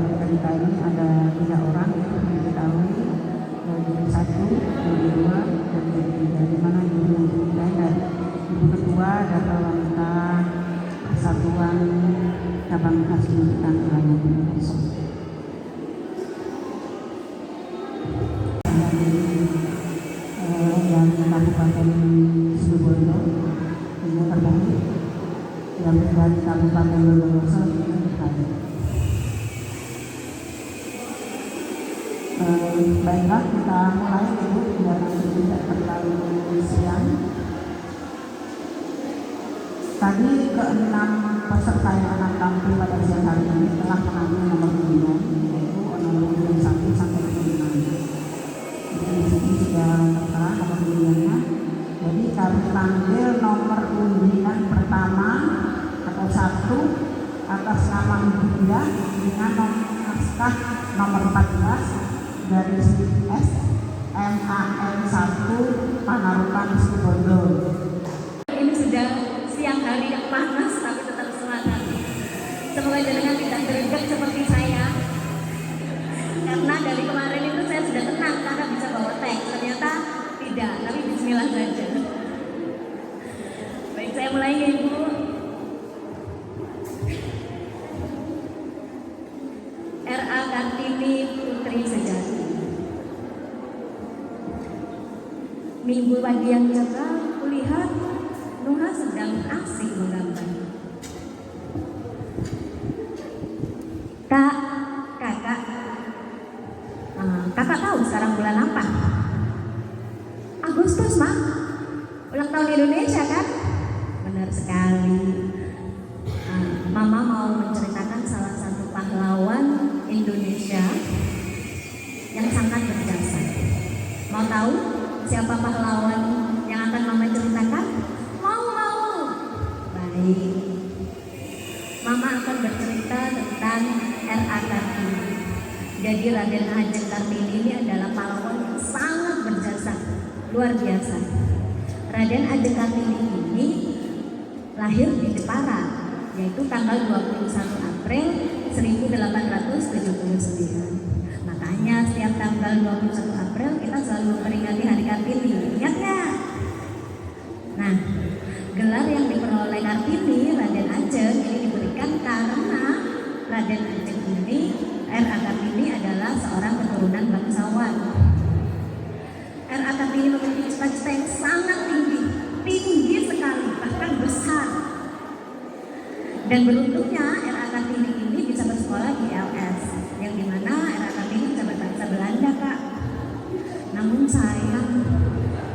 cerita ini ada 3 orang itu diketahui, juri 1, juri 2, dan juri 3, di mana juri yang dinilai dari Ibu Ketua Data Wanita Persatuan Cabang Kasihan Wilayah Indonesia. Yang Kabupaten Situbondo ini terbaik, yang dari Kabupaten Bondowoso ini terbaik. Baiklah, kita mulai dulu biar nanti tidak terlalu siang. Tadi ke-6 peserta yang akan tampil pada siang hari ini telah mengambil nomor undian, yaitu nomor undian 1 sampai 5. Di sini sudah tertera nomor undiannya. Jadi kami panggil nomor undian pertama atau 1 atas nama Ibu Dia dengan naskah nomor 14 dari S MAN 1 Panarukan Situbondo. Ini sudah siang hari yang panas tapi tetap semangat. Semoga jenengan tidak terlibat seperti saya. Karena dari kemarin itu saya sudah tenang karena bisa bawa teks. Ternyata tidak, tapi bismillah saja. Baik, saya mulai ya Ibu. R.A. Kartini Putri Sejati. Minggu pagi yang cerah, kulihat Nuha sedang asik menggambar. Kakak tahu sekarang bulan apa? Agustus, Mak. Ulang tahun Indonesia kan? Benar sekali. Mama mau menceritakan salah satu pahlawan Indonesia yang sangat berjasa. Mau tahu siapa pahlawan yang akan Mama ceritakan? Mau. Baik. Mama akan bercerita tentang R.A. Kartini. Jadi Raden Ajeng Kartini ini adalah pahlawan yang sangat berjasa, luar biasa. Raden Ajeng Kartini ini lahir di Jepara, yaitu tanggal 21 April 1879. Makanya setiap tanggal 21 April kita selalu memperingati Hari Kartini, ingat nggak? Nah, gelar yang diperoleh Kartini, Raden Ajeng, ini diberikan karena Raden Ajeng ini, R.A. Kartini adalah seorang keturunan bangsawan. R.A. Kartini memiliki cita-cita yang sangat tinggi sekali, bahkan besar. Dan beruntungnya R.A. Kartini ini bisa bersekolah di LS, yang dimana R.A. Kartini bisa berbahasa Belanda, Kak. Namun sayang,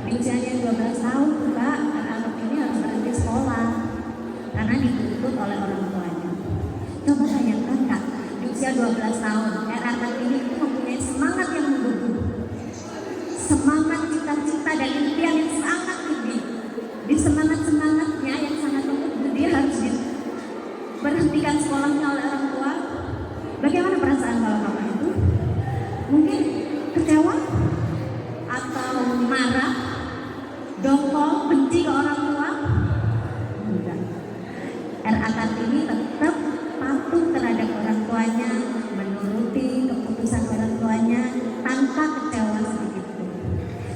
di usianya 12 tahun, Kak, R.A. Kartini harus berhenti sekolah karena dituntut oleh orang tuanya. Coba bayangkan, Kak, usia 12 tahun, R.A. Kartini itu mempunyai semangat yang menggebu, semangat cita-cita dan impian yang sangat tinggi. Di semangatnya yang sangat menggebu, dia harus berhentikan sekolahnya oleh orang tua. Bagaimana perasaan kalau Bapak itu? Mungkin kecewa atau marah, dongkol, benci ke orang tua? Enggak. R.A. Kartini tetap patuh terhadap orang tuanya, menuruti keputusan orang tuanya tanpa kecewa sedikit pun.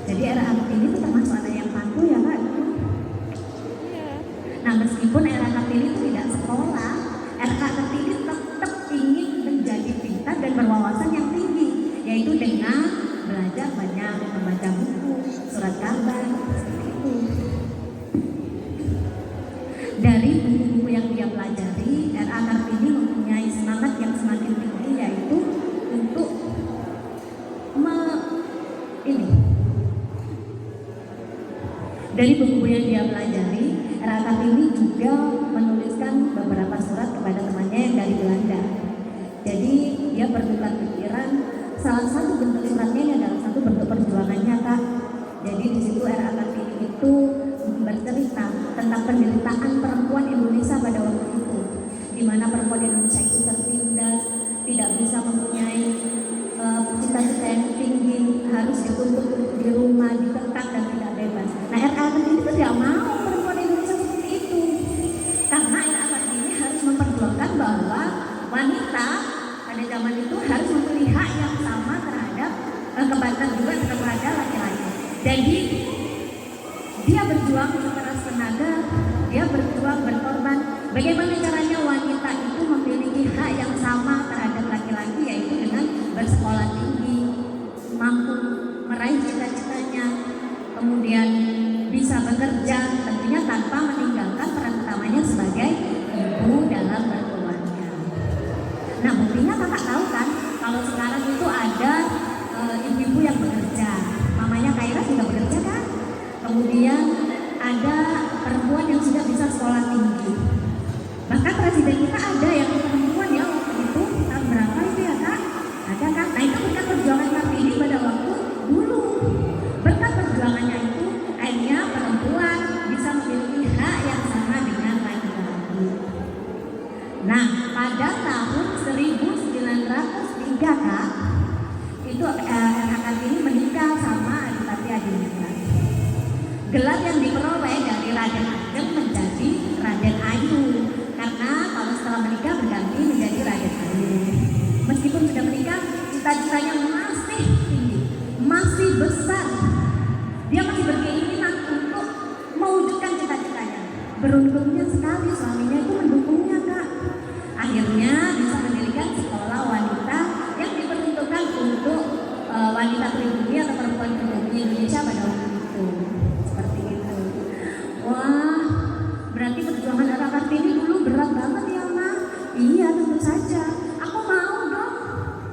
Jadi R.A. Kartini itu termasuk anak yang patuh ya Kak. Nah, meskipun R.A. Kartini itu tidak sekolah, R.A. Kartini tetap ingin menjadi pintar dan berwawasan yang tinggi, yaitu dengan belajar banyak, membaca buku, surat kabar, seperti itu. Dari buku-buku yang dia pelajari, R.A. Kartini mempunyai semangat yang semakin tinggi, yaitu untuk dari buku yang dia pelajari, R.A. Kartini juga menuliskan beberapa surat kepada temannya yang dari Belanda. Jadi dia bertukar pikiran. Salah satu bentuk suratnya ini adalah satu bentuk perjuangannya, Kak. Jadi di situ R.A. Kartini itu bercerita tentang penderitaan perempuan Indonesia pada waktu itu, di mana perempuan Indonesia itu tertindas, tidak bisa mempunyai cita-cita yang tinggi, harus dituntut di rumah, dikekang dan tidak bebas. Nah, R.A. Kartini itu tidak mau perempuan Indonesia seperti itu, karena R.A. Kartini harus memperjuangkan bahwa wanita pada zaman itu harus memiliki hak yang sama terhadap kebantan juga kepada laki-laki. Jadi dia berjuang sekeras tenaga, dia berjuang berkorban. Bagaimana caranya wanita itu memiliki hak yang sama terhadap laki-laki, yaitu dengan bersekolah tinggi, mampu meraih cita-citanya, kemudian bisa bekerja, tentunya tanpa meninggalkan peran utamanya sebagai ibu dalam berkeluarga. Nah, buktinya kakak tahu kan, kalau sekarang itu ada ibu-ibu yang bekerja, mamanya Kaira sudah bekerja kan, kemudian ada perempuan yang sudah bisa sekolah tinggi. Bahkan presiden kita ada yang perempuan ya waktu itu, tahun berapa itu ya kak? Ada kan? Nah itu berkat perjuangan Kartini pada waktu dulu. Berkat perjuangannya itu, akhirnya perempuan bisa memiliki hak yang sama dengan laki-laki. Nah, pada tahun 1903 kak, itu Kartini menikah sama Adipati Adinata. Gelar yang diperoleh dari Raden Ajeng menjadi Raden Ayu, karena kalau setelah menikah berganti menjadi Raden Ayu. Meskipun sudah menikah, cita-citanya masih tinggi, masih besar. Dia masih berkeinginan untuk mewujudkan cita-citanya. Beruntungnya sekali suaminya itu mendukungnya kak. Akhirnya bisa mendirikan sekolah wanita yang diperuntukkan untuk wanita pribumi atau perempuan pribumi Indonesia pada waktu itu. Seperti itu. Wah, berarti perjuangan Ara Kartini dulu berat banget ya Ma? Iya, tentu saja. Aku mau dong,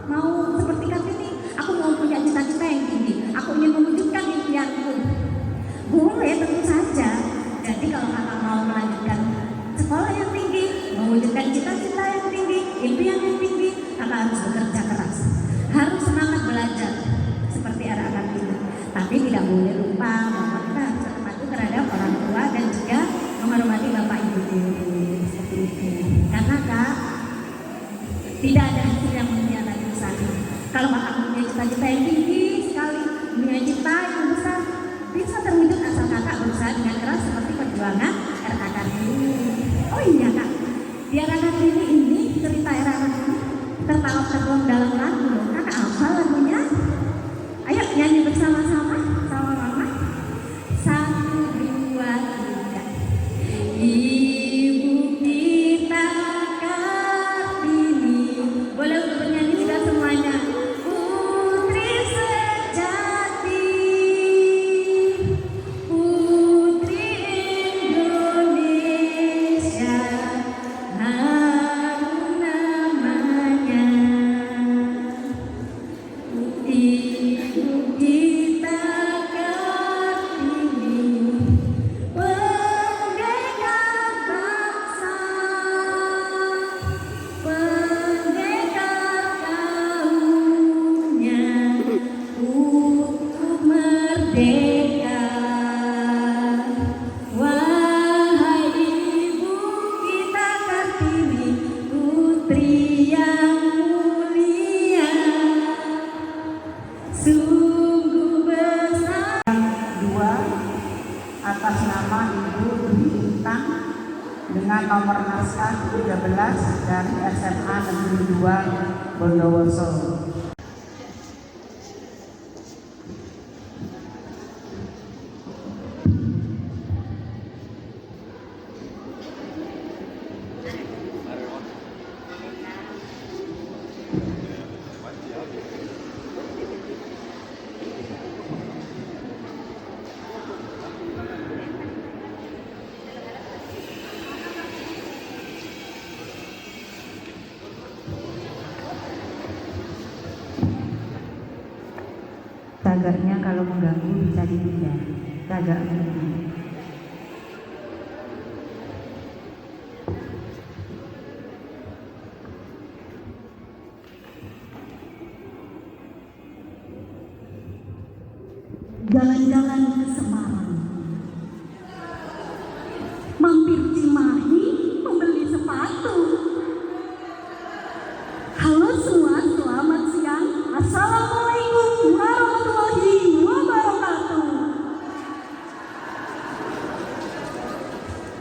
mau seperti Kartini. Aku mau punya cita-cita yang tinggi. Aku ingin mewujudkan impianku. Boleh, tentu saja. Jadi kalau kakak mau melanjutkan sekolah yang tinggi, mewujudkan cita-cita yang tinggi, impian yang tinggi, kakak harus bekerja keras, harus semangat belajar seperti Ara Kartini. Tapi tidak boleh lupa bahwa kita harus patuh terhadap orang tua dan juga menghormati bapak ibu seperti itu. Karena kak, tidak ada hasil yang mengkhianati usaha. Kalau kakak punya cita-cita yang tinggi sekali, punya cita yang besar, bisa terwujud asal kakak berusaha dengan keras seperti perjuangan Ara Kartini. Oh iya kak, di Ara Kartini ini, cerita Ara Kartini tertuang dalam lagu. Kakak hafal lagunya? Ayo nyanyi bersama-sama sama mama. 1, 2, 3. Ibu kita Kartini. Boleh untuk bernyanyi sudah semuanya. Putri sejati, putri Indonesia, harum namanya. Ibu kita Kartini, pendekar bangsa, pendekar kaumnya untuk merdeka. Wahai ibu kita Kartini, putri yang mulia, sungguh besar. 2 atas nama Ibu Dwi Intang dengan nomor naskah 13 dari SMA Negeri 2 Bondowoso. Tagarnya kalau mengganggu bisa dipindah. Tagak ini. Jalan-jalan ke Semarang, mampir Cimahi membeli sepatu. Halo semua, selamat siang. Assalamualaikum warahmatullahi wabarakatuh.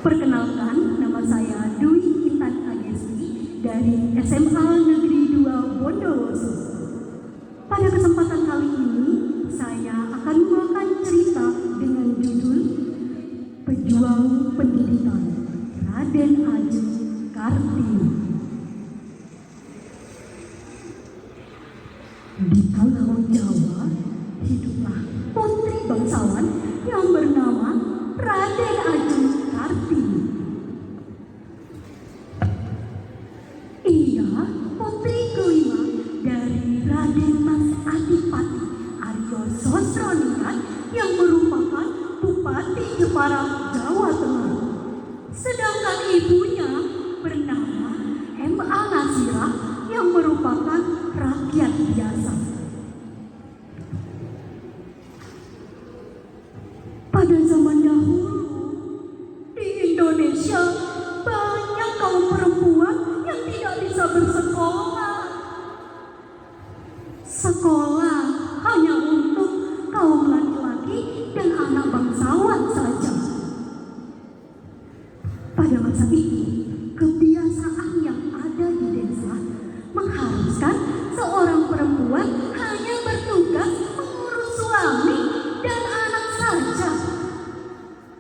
Perkenalkan, nama saya Dwi Intan Agesti dari SMA Negeri 2 Bondowoso. pendidikan Raden Ajeng Kartini. Di Pulau Jawa hiduplah putri bangsawan yang bernama Raden Ajeng Kartini. Ia putri kelima dari Raden Mas Adipati Aryo Sosroningrat yang merupakan Bupati Jepara, Jawa Tengah. Sedangkan ibunya bernama M.A. Nasirah yang merupakan rakyat biasa. Pada zaman dahulu di Indonesia banyak kaum perempuan yang tidak bisa bersekolah. Sekolah hanya untuk kaum laki-laki dan anak bangsawan saja. Pada masa itu, kebiasaan yang ada di desa mengharuskan seorang perempuan hanya bertugas mengurus suami dan anak saja.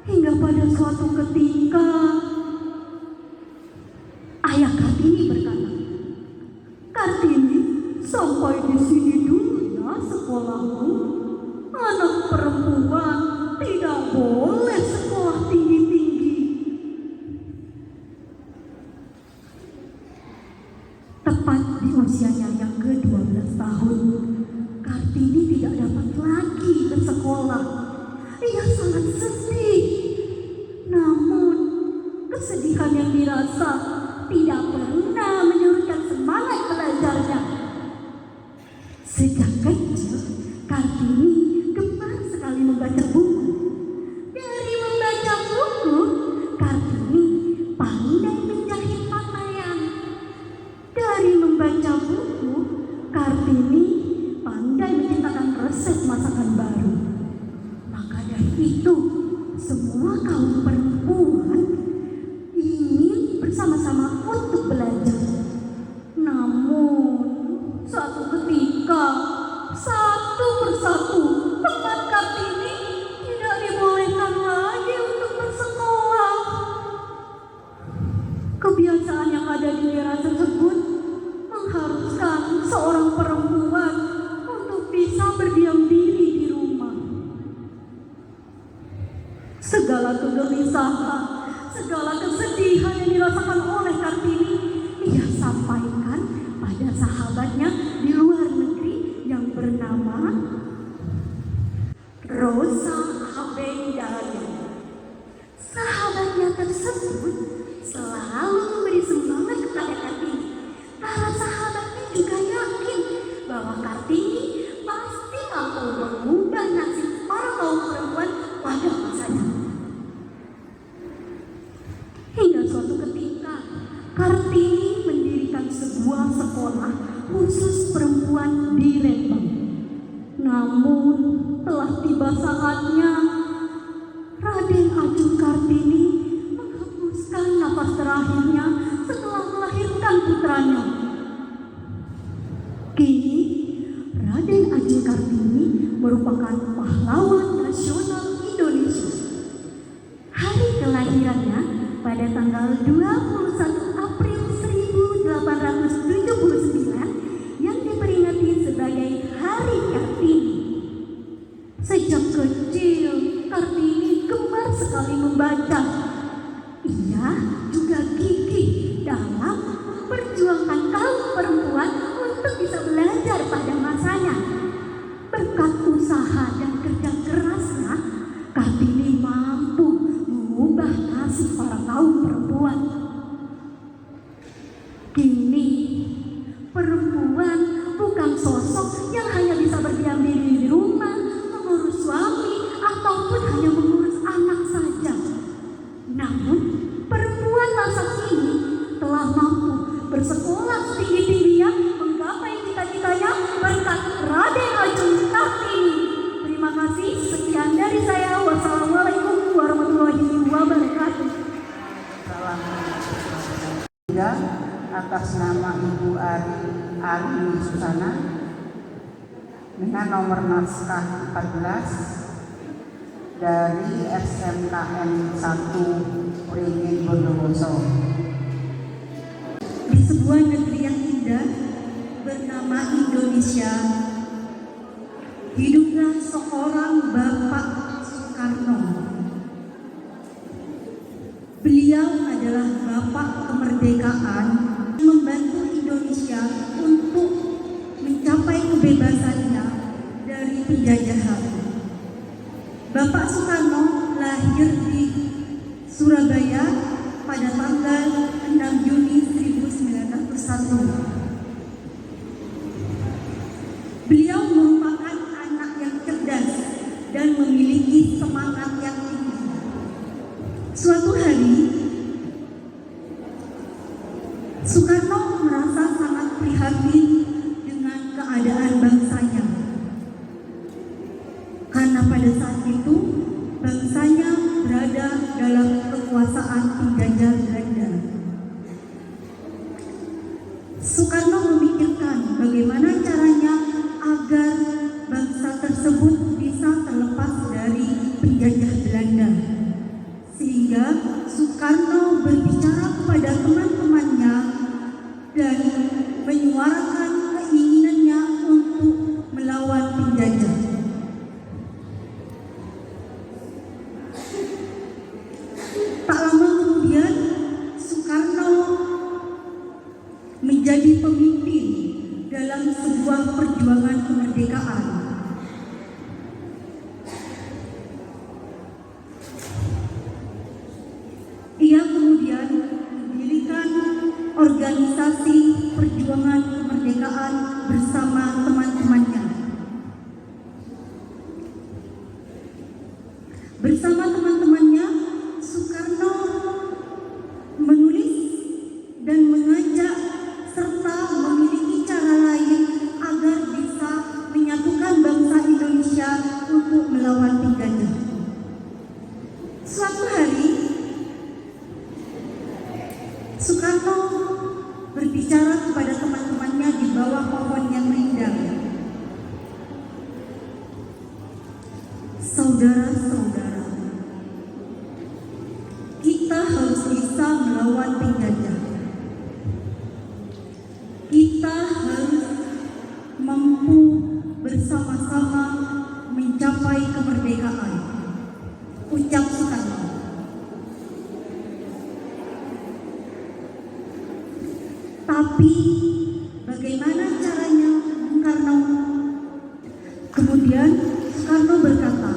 Hingga pada suatu ketika, ayah Kartini berkata, "Kartini, sampai di sini dulu ya sekolahmu. Anak perempuan tidak boleh sekolah tinggi-tinggi." Tepat di usianya yang ke-12 tahun, Kartini tidak dapat lagi bersekolah. Ia sangat sedih. Namun, kesedihan yang dirasa tidak pernah menyurutkan semangat belajarnya. Sejak kecil, Kartini gemar sekali membaca buku. Dari membaca buku, Kartini pandai menjahit pakaian. Dari membaca buku, Kartini pandai menciptakan resep masakan baru. Maka dari itu, semua kaum perempuan ingin bersama-sama untuk belajar. Namun, suatu ketika, satu persatu teman Kartini tidak dibolehkan lagi untuk bersekolah. Kebiasaan yang ada di daerah tersebut mengharuskan seorang perempuan untuk bisa berdiam diri di rumah. Segala kegelisahan, segala kesedihan yang dirasakan oleh Kartini, ia sampaikan pada sahabatnya di luar negeri yang bernama Rosa Abendaria. Sahabatnya tersebut selalu memberi semangat kepada Kartini. Para sahabatnya juga yakin bahwa Kartini pasti mampu mengubah nasib para kaum perempuan pada masanya. Hingga suatu ketika, Kartini mendirikan sebuah sekolah khusus perempuan di Lembang. Namun, telah tiba saatnya Raden Ajeng Kartini menghembuskan nafas terakhirnya setelah melahirkan putranya. Kini, Raden Ajeng Kartini merupakan pahlawan nasional Indonesia. Hari kelahirannya pada tanggal 21 April 1879 yang diperingati sebagai Hari Kartini. Sejak kecil, Kartini gemar sekali membaca. Ia juga gigih dalam memperjuangkan kaum perempuan untuk bisa belajar pada masanya. Berkat usaha dan kerja kerasnya, Kartini mampu mengubah nasib para kaum perempuan. Kini, perempuan bukan sosok yang hanya bisa berdiam diri di rumah, mengurus suami, ataupun hanya mengurus anak saja. Namun, perempuan masa kini telah mampu bersekolah setinggi-tingginya, menggapai cita-citanya berkat Raden Ajeng Kartini. Terima kasih, sekian dari saya. Wassalamualaikum warahmatullahi wabarakatuh. Atas nama Ibu Ari Susana dengan nomor naskah 14 dari SMKN 1 Pringin Bondowoso. Di sebuah negeri yang indah bernama Indonesia, hiduplah seorang Bapak Soekarno. Beliau adalah Bapak kemerdekaan yang membantu Indonesia untuk mencapai kebebasannya dari penjajahan. Bapak Soekarno lahir di Surabaya pada tanggal 6 Juni 1901. Beliau merupakan anak yang cerdas dan memiliki semangat yang tinggi. Suatu hari, Soekarno merasa sangat prihatin dengan keadaan bangsanya. Karena pada saat itu, bangsanya berada dalam kekuasaan penjajah Belanda. Soekarno memikirkan bagaimana caranya agar bangsa tersebut bisa terlepas dari penjajah Belanda. Sehingga Soekarno berbicara kepada teman-temannya dan menyuarakan keinginannya untuk melawan penjajah. Tak lama kemudian, Soekarno menjadi pemimpin dalam sebuah perjuangan kemerdekaan. Ia kemudian mendirikan organisasi perjuangan kemerdekaan bersama teman-temannya. Bersama teman-temannya, Soekarno menulis dan mengajak serta memiliki cara lain agar bisa menyatukan bangsa Indonesia untuk melawan penjajah. Suatu hari, Soekarno berbicara kepada teman-temannya di bawah pohon yang rindang. Saudara-saudara, kita harus bisa melawan penjajah. Kita harus mampu bersama-sama mencapai kemerdekaan, ucap Soekarno. Tapi bagaimana caranya, Bung Karno? Kemudian Soekarno berkata,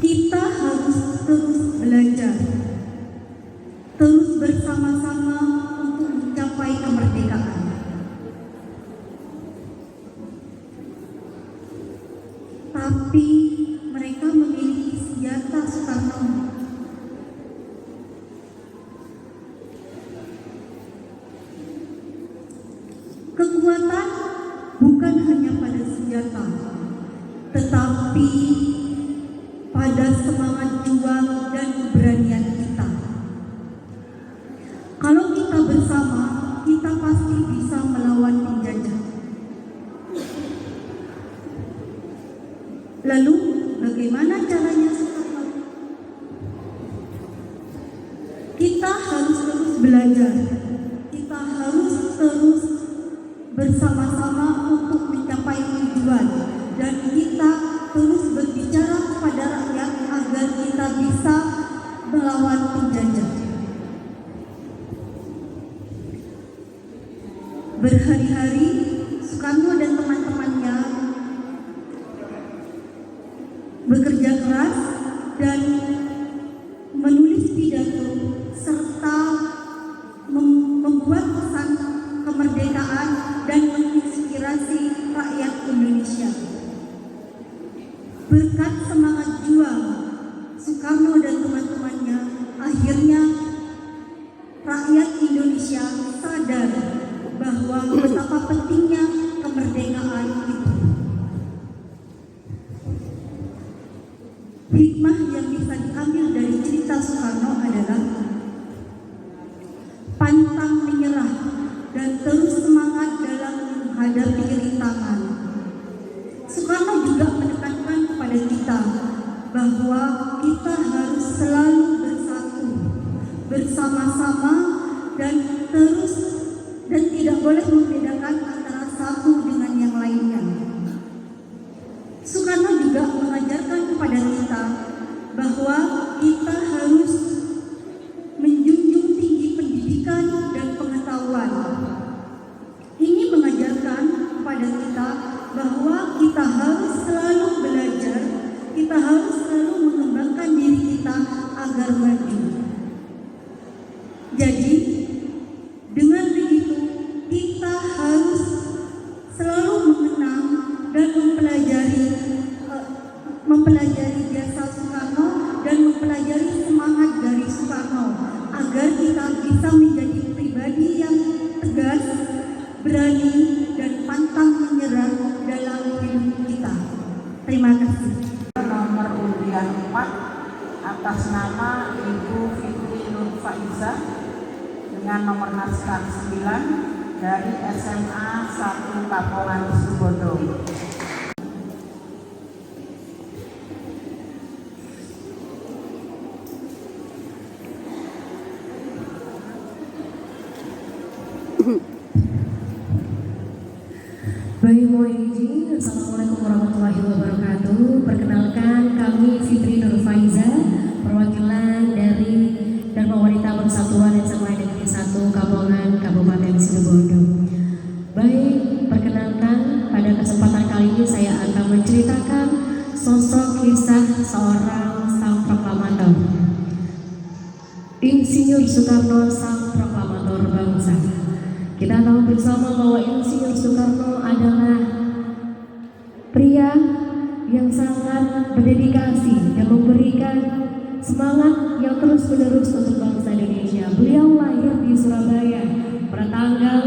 kita harus terus belajar, terus bersama-sama untuk mencapai kemerdekaan. Tapi mereka memiliki senjata, Soekarno. Kekuatan bukan hanya pada senjata, tetapi pada semangat juang dan keberanian kita. Kalau kita bersama, kita pasti bisa melawan penjajah. Lalu, bagaimana caranya, Soekarno? Kita harus terus belajar. Kita harus terus bersama-sama untuk mencapai tujuan, dan kita terus berbicara kepada rakyat agar kita bisa melawan penjajah. Berhari-hari Soekarno dan teman-temannya bekerja keras dan menulis pidato serta membuat pesan kemerdekaan dan menginspirasi rakyat Indonesia. Berkat semangat juang Soekarno dan teman-temannya, akhirnya rakyat Indonesia sadar bahwa betapa pentingnya kemerdekaan itu. Hikmah yang bisa diambil dari cerita Soekarno adalah pantang menyerah dan terus semangat dalam menghadapi rintangan. Soekarno juga menekankan kepada kita bahwa kita boleh membedakan antara satu dengan yang lainnya. Soekarno juga mengajarkan kepada kita bahwa kita harus menjunjung tinggi pendidikan dan pengetahuan. Ini mengajarkan kepada kita bahwa kita harus selalu belajar, kita harus selalu mengembangkan diri kita agar maju. Jadi, dengan begitu kita harus selalu mengenang dan mempelajari jasa Soekarno dan mempelajari semangat dari Soekarno agar kita bisa menjadi pribadi yang tegas, berani, dan pantang menyerah dalam hidup kita. Terima kasih. Nomor undian 4 atas nama Ibu Fitri Nurfaiza dengan nomor naskah 9 dari SMA 1 Kapongan Situbondo. Baik, mohon izin. Assalamualaikum warahmatullahi wabarakatuh. Perkenalkan, kami Fitri Nurfaiza, perwakilan dari Dharma Wanita Persatuan SMA Negeri 1 Kapongan, Kabupaten Situbondo. Baik, perkenalkan, pada kesempatan kali ini saya akan menceritakan sosok kisah seorang sang proklamator, Insinyur Soekarno, sang proklamator bangsa. Kita tahu bersama bahwa Insinyur Soekarno adalah pria yang sangat berdedikasi dan memberikan semangat yang terus-menerus untuk bangsa Indonesia. Beliau lahir di Surabaya pada tanggal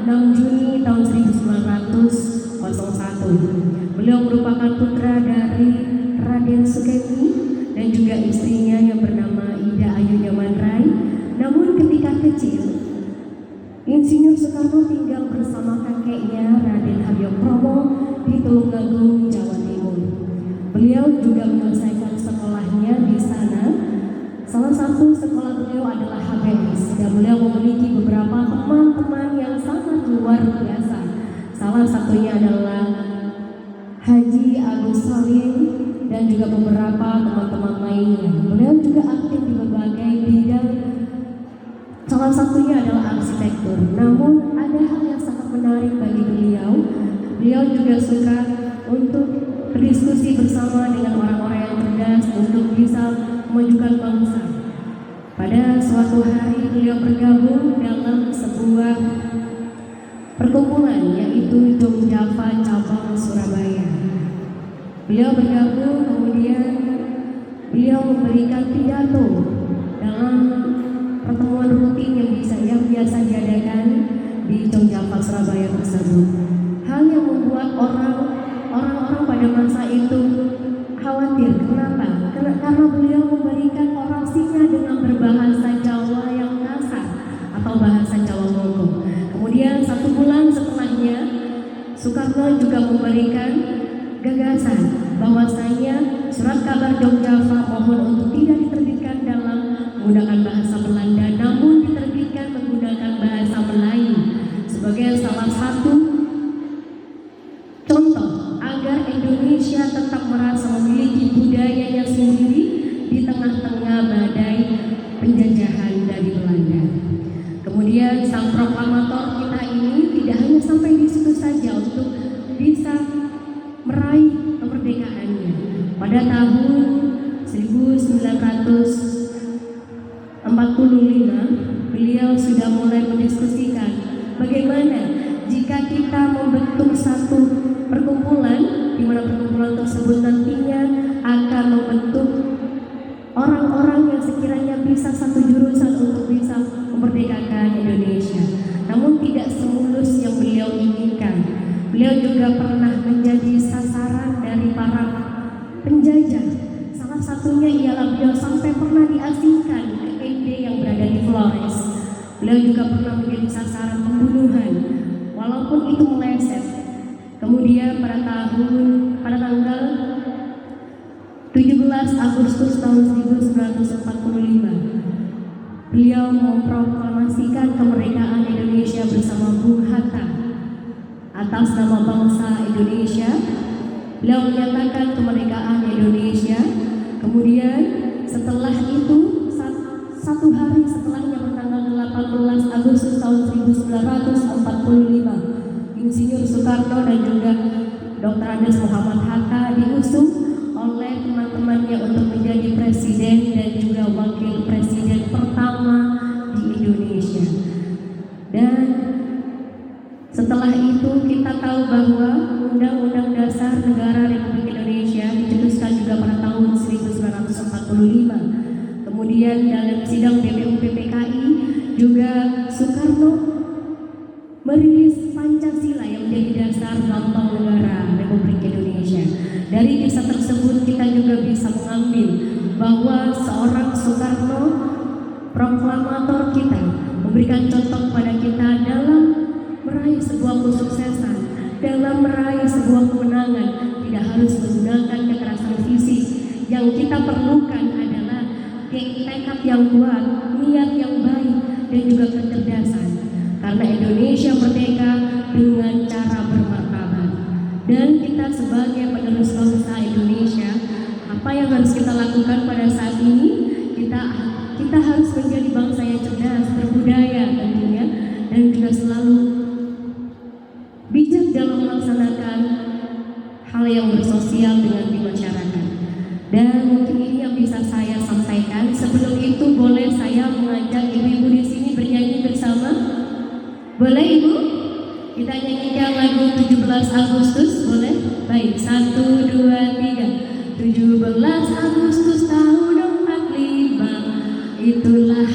6 Juni tahun 1901. Beliau merupakan putra dari Raden Sukemi dan juga istrinya yang bernama Ida Ayu Nyamanrai. Namun ketika kecil, Insinyur Soekarno tinggal bersama kakeknya Raden Haryokromo di Tulungagung, Jawa Timur. Beliau juga menyelesaikan sekolahnya di sana. Salah satu sekolah beliau adalah HBS dan beliau memiliki beberapa teman-teman yang sangat luar biasa. Salah satunya adalah Haji Agus Salim dan juga beberapa teman-teman lainnya. Beliau juga aktif di berbagai bidang. Salah satunya adalah arsitektur. Namun ada hal yang sangat menarik bagi beliau. Beliau juga suka untuk berdiskusi bersama dengan orang-orang yang cerdas untuk bisa memajukan bangsa. Pada suatu hari beliau bergabung dalam sebuah perkumpulan, yaitu Jogjawa Cabang Surabaya. Beliau bergabung, kemudian beliau memberikan pidato dalam pertemuan rutin yang biasa diadakan di Jogjawa Surabaya tersebut. Hal yang membuat orang-orang pada masa itu khawatir. Kenapa? Karena beliau memberikan orasinya dengan berbahasa Jawa yang kasar atau bahasa Jawa Moko. Kemudian 1 bulan setelahnya, Soekarno juga memberikan gagasan bahwasanya surat kabar Jogjawa mohon untuk tidak diterbitkan dalam menggunakan bahasa Belanda, namun diterbitkan menggunakan bahasa Melayu sebagai salah satu contoh agar Indonesia tetap merasa memiliki budayanya sendiri di tengah-tengah badai penjajahan dari Belanda. Kemudian sang proklamator kita ini tidak hanya sampai di situ saja untuk bisa meraih kemerdekaannya. Pada tahun 1945 beliau sudah mulai mendiskusikan bagaimana jika kita membentuk satu perkumpulan, di mana perkumpulan tersebut nantinya akan membentuk orang-orang yang sekiranya bisa satu jurusan untuk bisa memerdekakan Indonesia. Namun tidak semulus yang beliau inginkan. Beliau juga pernah menjadi sasaran dari para penjajah. Salah satunya ialah beliau sampai pernah diasingkan ke ND yang berada di Flores. Beliau juga pernah menjadi sasaran pembunuhan, walaupun itu meleset. Kemudian pada tanggal 17 Agustus tahun 1945, beliau memproklamasikan kemerdekaan Indonesia bersama Bung Hatta atas nama bangsa Indonesia. Beliau menyatakan kemerdekaan Indonesia. Kemudian setelah itu satu hari setelahnya bertanggal 18 Agustus tahun 1945, Insinyur Soekarno dan juga Dr. Andes Muhammad Hatta diusung oleh teman-temannya untuk menjadi presiden dan juga wakil presiden pertama di Indonesia. Dan setelah itu kita tahu bahwa Undang-Undang Dasar Negara Republik Indonesia dicetuskan juga pada tahun 1945. Kemudian dalam sidang BPUPPKI juga Soekarno merilis Pancasila yang menjadi dasar lambang negara Republik Indonesia. Dari kisah tersebut kita juga bisa mengambil bahwa seorang Soekarno, proklamator kita, memberikan contoh kepada kita dalam meraih sebuah kesuksesan, dalam meraih sebuah kemenangan. Tidak harus menggunakan kekerasan fisik. Yang kita perlukan adalah tekad yang kuat, niat yang baik, dan juga kecerdasan. Karena Indonesia merdeka dengan cara bermartabat. Dan kita sebagai penerus bangsa Indonesia, apa yang harus kita lakukan pada saat ini? Kita harus menjadi bangsa yang cerdas, berbudaya tentunya, dan juga selalu bijak dalam melaksanakan hal yang bersosial dengan di masyarakat. Dan mungkin ini yang bisa saya sampaikan. Sebelum itu boleh saya mengajak ibu-ibu di sini bernyanyi bersama. Boleh Ibu? Kita nyanyikan lagu 17 Agustus, boleh? Baik, 1, 2, 3. 17 Agustus tahun 45, itulah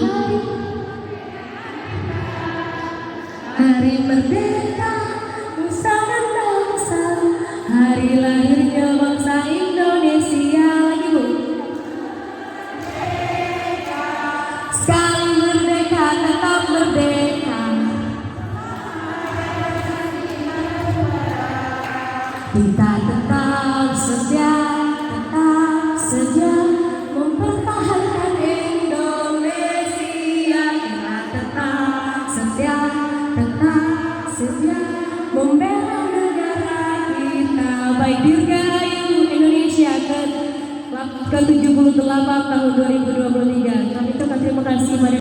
hari merdeka nusa dan bangsa, hari lahirnya bangsa Indonesia. Lagi Bu. Sekali merdeka tetap merdeka, kita tetap setia mempertahankan Indonesia. Kita tetap setia membela negara kita. Baik, dirgahayu Indonesia ke-78 tahun 2023. Kami ucapkan terima kasih.